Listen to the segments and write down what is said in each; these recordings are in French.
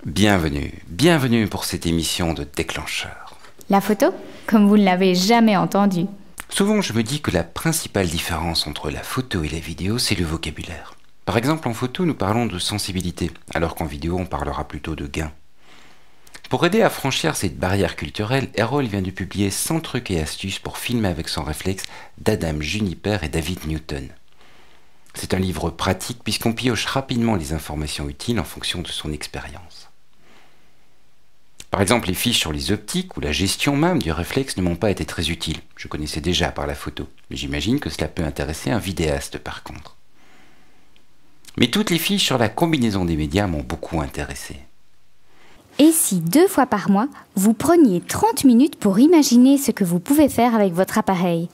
Bienvenue pour cette émission de Déclencheur. La photo, comme vous ne l'avez jamais entendu. Souvent, je me dis que la principale différence entre la photo et la vidéo, c'est le vocabulaire. Par exemple, en photo, nous parlons de sensibilité, alors qu'en vidéo, on parlera plutôt de gain. Pour aider à franchir cette barrière culturelle, Errol vient de publier 100 trucs et astuces pour filmer avec son réflexe d'Adam Juniper et David Newton. C'est un livre pratique puisqu'on pioche rapidement les informations utiles en fonction de son expérience. Par exemple, les fiches sur les optiques ou la gestion même du réflexe ne m'ont pas été très utiles. Je connaissais déjà par la photo, mais j'imagine que cela peut intéresser un vidéaste par contre. Mais toutes les fiches sur la combinaison des médias m'ont beaucoup intéressé. Et si 2 fois par mois, vous preniez 30 minutes pour imaginer ce que vous pouvez faire avec votre appareil?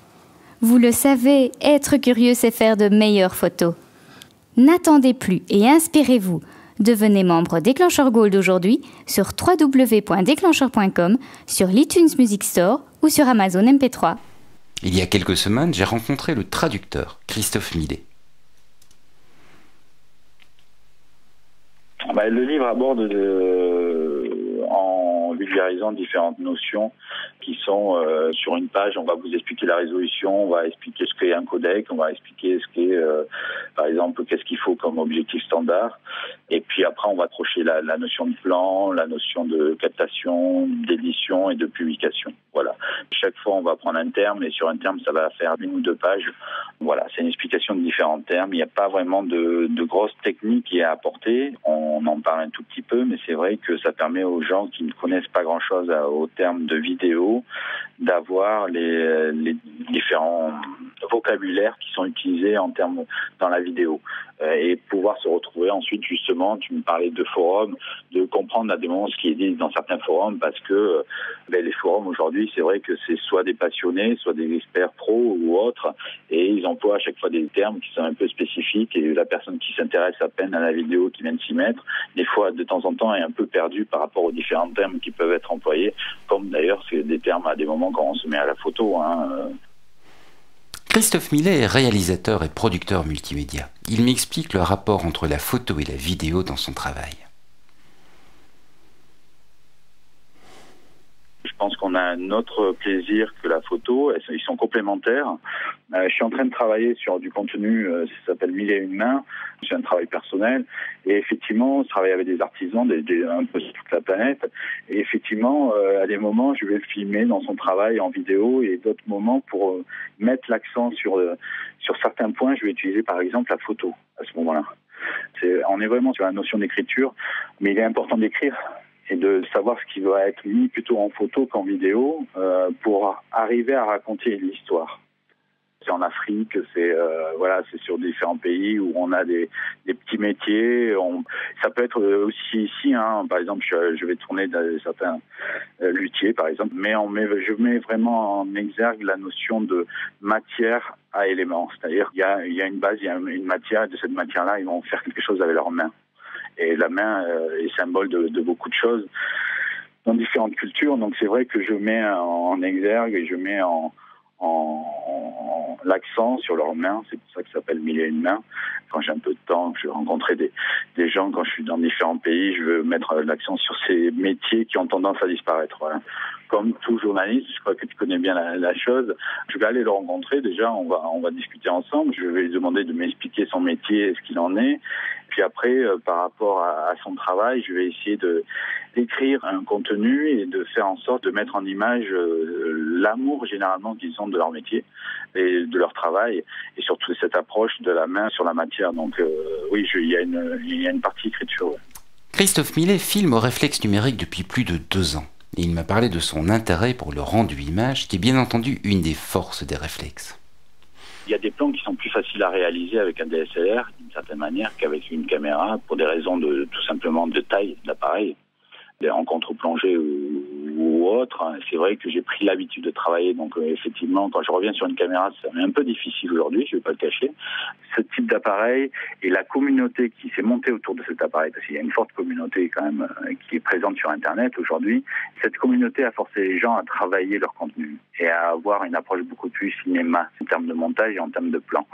Vous le savez, être curieux, c'est faire de meilleures photos. N'attendez plus et inspirez-vous. Devenez membre Déclencheur Gold aujourd'hui sur www.déclencheur.com, sur l'iTunes Music Store ou sur Amazon MP3. Il y a quelques semaines, j'ai rencontré le traducteur, Christophe Millet. Le livre aborde en vulgarisant différentes notions qui sont sur une page. On va vous expliquer la résolution, on va expliquer ce qu'est un codec, on va expliquer ce qu'est, par exemple, qu'est-ce qu'il faut comme objectif standard. Et puis après, on va accrocher la notion de plan, la notion de captation, d'édition et de publication. Voilà. Chaque fois, on va prendre un terme et sur un terme, ça va faire 1 ou 2 pages. Voilà, c'est une explication de différents termes. Il n'y a pas vraiment de grosses techniques à apporter. On en parle un tout petit peu, mais c'est vrai que ça permet aux gens qui ne connaissent pas grand-chose au terme de vidéo d'avoir les différents vocabulaires qui sont utilisés en termes dans la vidéo et pouvoir se retrouver ensuite justement, tu me parlais de forums, de comprendre à des moments ce qui est dit dans certains forums parce que les forums aujourd'hui, c'est vrai que c'est soit des passionnés, soit des experts pros ou autres et ils emploient à chaque fois des termes qui sont un peu spécifiques et la personne qui s'intéresse à peine à la vidéo qui vient de s'y mettre, des fois de temps en temps est un peu perdue par rapport aux différents termes qui peuvent être employés, comme d'ailleurs c'est des termes à des moments quand on se met à la photo. Christophe Millet est réalisateur et producteur multimédia. Il m'explique le rapport entre la photo et la vidéo dans son travail. Je pense qu'on a un autre plaisir que la photo, ils sont complémentaires. Je suis en train de travailler sur du contenu, ça s'appelle 1001 mains, c'est un travail personnel, et effectivement, je travaille avec des artisans un peu sur toute la planète, et effectivement, à des moments, je vais le filmer dans son travail en vidéo, et d'autres moments, pour mettre l'accent sur certains points, je vais utiliser par exemple la photo à ce moment-là. On est vraiment sur la notion d'écriture, mais il est important d'écrire et de savoir ce qui doit être mis plutôt en photo qu'en vidéo pour arriver à raconter l'histoire. C'est en Afrique, c'est sur différents pays où on a des petits métiers. Ça peut être aussi ici, par exemple, je vais tourner dans certains luthiers, par exemple, mais je mets vraiment en exergue la notion de matière à éléments. C'est-à-dire qu'il y a une base, il y a une matière, et de cette matière-là, ils vont faire quelque chose avec leurs mains. Et la main est symbole de beaucoup de choses dans différentes cultures. Donc c'est vrai que je mets en exergue et je mets l'accent sur leurs mains. C'est pour ça que ça s'appelle 1001 mains. Quand j'ai un peu de temps, je vais rencontrer des gens. Quand je suis dans différents pays, je veux mettre l'accent sur ces métiers qui ont tendance à disparaître. Voilà. Comme tout journaliste, je crois que tu connais bien la chose. Je vais aller le rencontrer. Déjà, on va discuter ensemble. Je vais lui demander de m'expliquer son métier et ce qu'il en est. Puis après, par rapport à son travail, je vais essayer d'écrire un contenu et de faire en sorte de mettre en image l'amour généralement qu'ils ont de leur métier et de leur travail et surtout cette approche de la main sur la matière. Donc oui, il y a une partie écriture. Ouais. Christophe Millet filme au réflexe numérique depuis plus de 2 ans. Et il m'a parlé de son intérêt pour le rendu image, qui est bien entendu une des forces des réflexes. Il y a des plans qui sont plus faciles à réaliser avec un DSLR, d'une certaine manière, qu'avec une caméra, pour des raisons tout simplement de taille de l'appareil, en contre-plongée ou autre. C'est vrai que j'ai pris l'habitude de travailler, donc effectivement, quand je reviens sur une caméra, c'est un peu difficile aujourd'hui, je ne vais pas le cacher. Ce type d'appareil et la communauté qui s'est montée autour de cet appareil, parce qu'il y a une forte communauté quand même qui est présente sur Internet aujourd'hui, cette communauté a forcé les gens à travailler leur contenu. et à avoir une approche beaucoup plus cinéma en termes de montage et en termes de plan.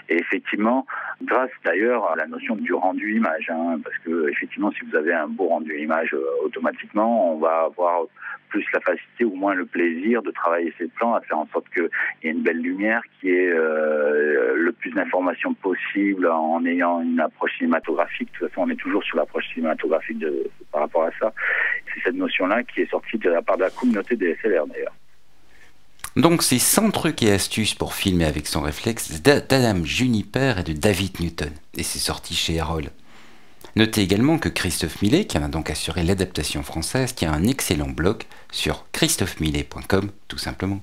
Et effectivement, grâce d'ailleurs à la notion du rendu image, parce que effectivement, si vous avez un beau rendu image, automatiquement, on va avoir plus la facilité ou moins le plaisir de travailler ces plans, à faire en sorte qu'il y ait une belle lumière, qui ait le plus d'informations possible en ayant une approche cinématographique. De toute façon, on est toujours sur l'approche cinématographique par rapport à ça. C'est cette notion-là qui est sortie de la part de la communauté des SLR d'ailleurs. Donc c'est 100 trucs et astuces pour filmer avec son réflexe d'Adam Juniper et de David Newton. Et c'est sorti chez Erol. Notez également que Christophe Millet, qui en a donc assuré l'adaptation française, tient un excellent blog sur christophemillet.com tout simplement.